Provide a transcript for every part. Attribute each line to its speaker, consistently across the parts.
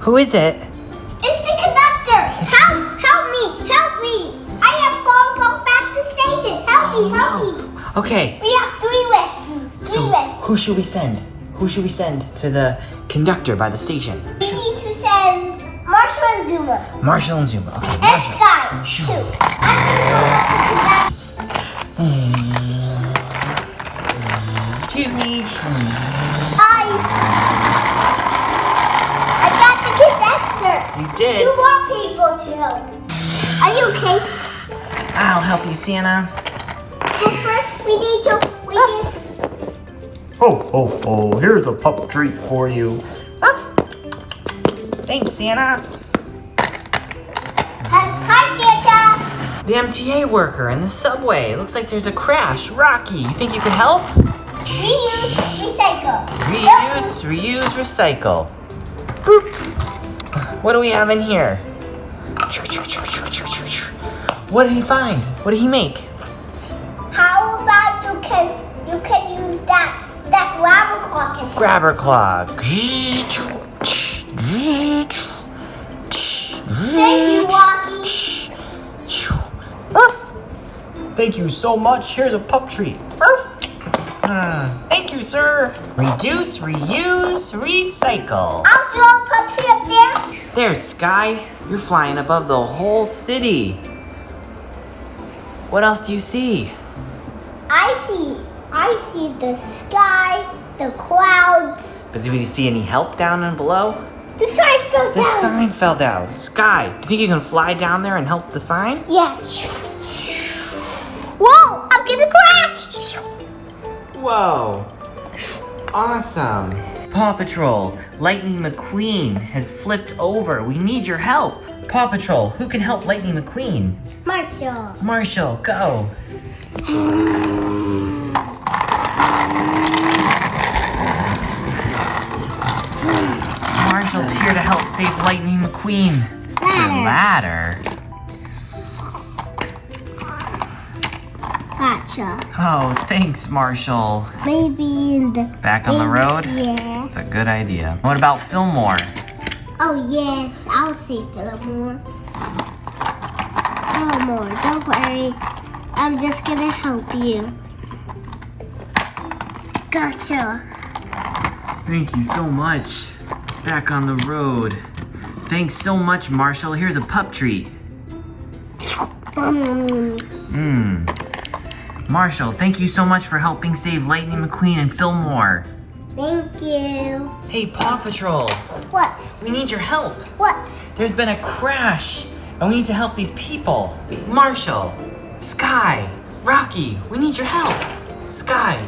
Speaker 1: Who is it?
Speaker 2: It's the conductor. Help me. I have fallen off at the station. Help me.
Speaker 1: Okay.
Speaker 2: We have 3 rescues.
Speaker 1: So who should we send? Who should we send to the conductor by the station?
Speaker 2: We need to send Marshall and Zuma.
Speaker 1: Marshall and Zuma. Okay,
Speaker 2: And
Speaker 1: Marshall.
Speaker 2: Skye,
Speaker 1: Shoo.
Speaker 2: too.
Speaker 1: Excuse me.
Speaker 2: I got the conductor.
Speaker 1: You did.
Speaker 2: 2 more people to help. Are you okay?
Speaker 1: I'll help you, Santa.
Speaker 2: Well, first we need to.
Speaker 1: Oh, here's a pup treat for you. Thanks, Santa.
Speaker 2: Hi, Santa.
Speaker 1: The MTA worker in the subway. It looks like there's a crash. Rocky, you think you could help?
Speaker 2: Reuse, recycle.
Speaker 1: Reuse, recycle. Boop. What do we have in here? What did he find? What did he make?
Speaker 2: How about you can use that grabber clock?
Speaker 1: Grabber clock.
Speaker 2: Thank you, Rocky.
Speaker 1: Thank you so much. Here's a pup treat. Thank you, sir. Reduce, reuse, recycle.
Speaker 2: I'll throw a puppy up there.
Speaker 1: There's Skye. You're flying above the whole city. What else do you see?
Speaker 2: I see the sky, the clouds.
Speaker 1: But do we see any help down and below?
Speaker 2: The sign fell down.
Speaker 1: The sign fell down. Skye, do you think you can fly down there and help the sign?
Speaker 2: Yeah. Whoa! I'm gonna crash.
Speaker 1: Whoa. Awesome. Paw Patrol, Lightning McQueen has flipped over. We need your help. Paw Patrol, who can help Lightning McQueen?
Speaker 2: Marshall.
Speaker 1: Marshall, go. Marshall's here to help save Lightning McQueen. The ladder.
Speaker 2: Gotcha.
Speaker 1: Oh, thanks, Marshall.
Speaker 2: Maybe in the...
Speaker 1: Back on the road?
Speaker 2: Yeah.
Speaker 1: That's a good idea. What about Fillmore?
Speaker 2: Oh, yes. I'll see Fillmore. Fillmore, don't worry. I'm just gonna help you. Gotcha.
Speaker 1: Thank you so much. Back on the road. Thanks so much, Marshall. Here's a pup treat. Marshall, thank you so much for helping save Lightning McQueen and Fillmore.
Speaker 2: Thank you.
Speaker 1: Hey, Paw Patrol.
Speaker 2: What?
Speaker 1: We need your help.
Speaker 2: What?
Speaker 1: There's been a crash, and we need to help these people. Marshall, Skye, Rocky, we need your help. Skye,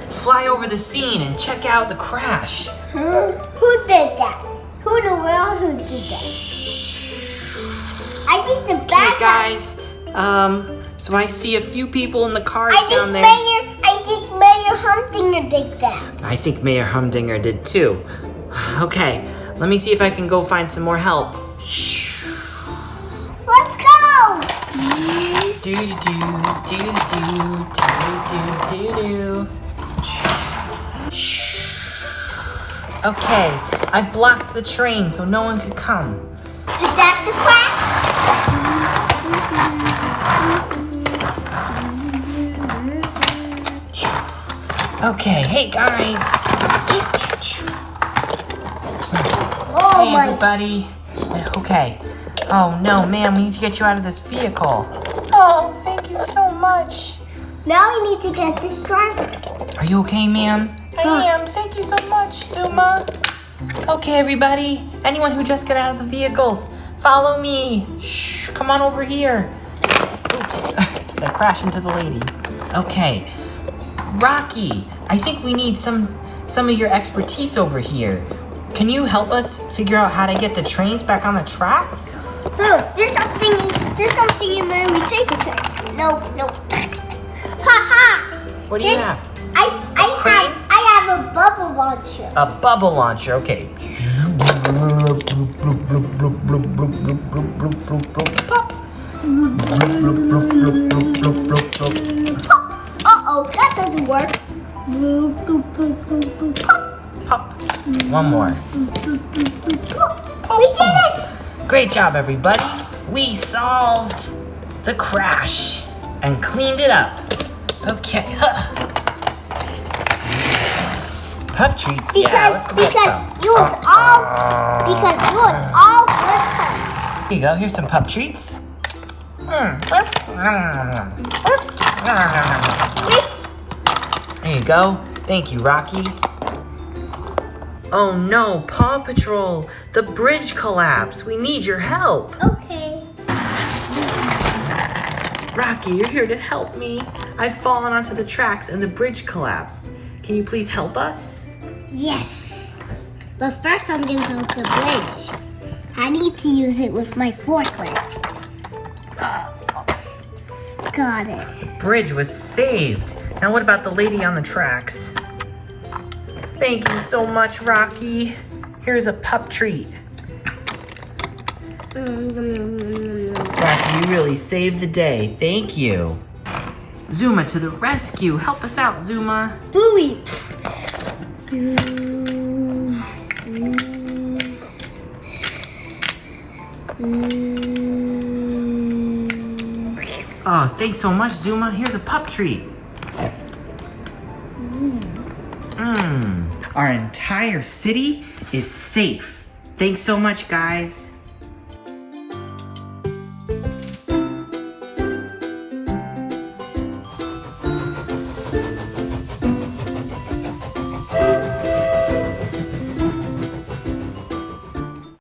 Speaker 1: fly over the scene and check out the crash.
Speaker 2: Who did that? Who in the world who did that? I think the bad
Speaker 1: Okay, guys. So I see a few people in the cars down there.
Speaker 2: I think Mayor Humdinger did that.
Speaker 1: I think Mayor Humdinger did too. Okay, let me see if I can go find some more help.
Speaker 2: Let's go!
Speaker 1: Do do do do do do do. Okay, I've blocked the train so no one could come.
Speaker 2: Is that the crash?
Speaker 1: Okay, hey guys.
Speaker 2: Oh
Speaker 1: Hey everybody. Okay. Oh no, ma'am, we need to get you out of this vehicle. Oh, thank you so much.
Speaker 2: Now we need to get this driver.
Speaker 1: Are you okay, ma'am? I am. Thank you so much, Zuma. Okay, everybody. Anyone who just got out of the vehicles, follow me. Shh, come on over here. Oops, as I crash into the lady. Okay, Rocky, I think we need some of your expertise over here. Can you help us figure out how to get the trains back on the tracks?
Speaker 2: Oh, there's something in my recycle tray. No. Ha!
Speaker 1: What do you have?
Speaker 2: I have a bubble launcher.
Speaker 1: A bubble launcher, okay. Pop.
Speaker 2: Uh-oh, that doesn't work.
Speaker 1: Pop. One more.
Speaker 2: We did it!
Speaker 1: Great job, everybody. We solved the crash and cleaned it up. Okay. Pup treats? Yeah, let's go get some.
Speaker 2: Because you was all good pups.
Speaker 1: Here you go. Here's some pup treats. There you go. Thank you, Rocky. Oh no, Paw Patrol! The bridge collapsed! We need your help!
Speaker 2: Okay.
Speaker 1: Rocky, you're here to help me. I've fallen onto the tracks and the bridge collapsed. Can you please help us?
Speaker 2: Yes. But first I'm gonna build the bridge. I need to use it with my forklift. Got it.
Speaker 1: Bridge was saved. Now what about the lady on the tracks? Thank you so much, Rocky. Here's a pup treat. Rocky, you really saved the day. Thank you. Zuma to the rescue. Help us out, Zuma.
Speaker 2: Booey.
Speaker 1: Oh, thanks so much, Zuma. Here's a pup treat. Our entire city is safe. Thanks so much, guys.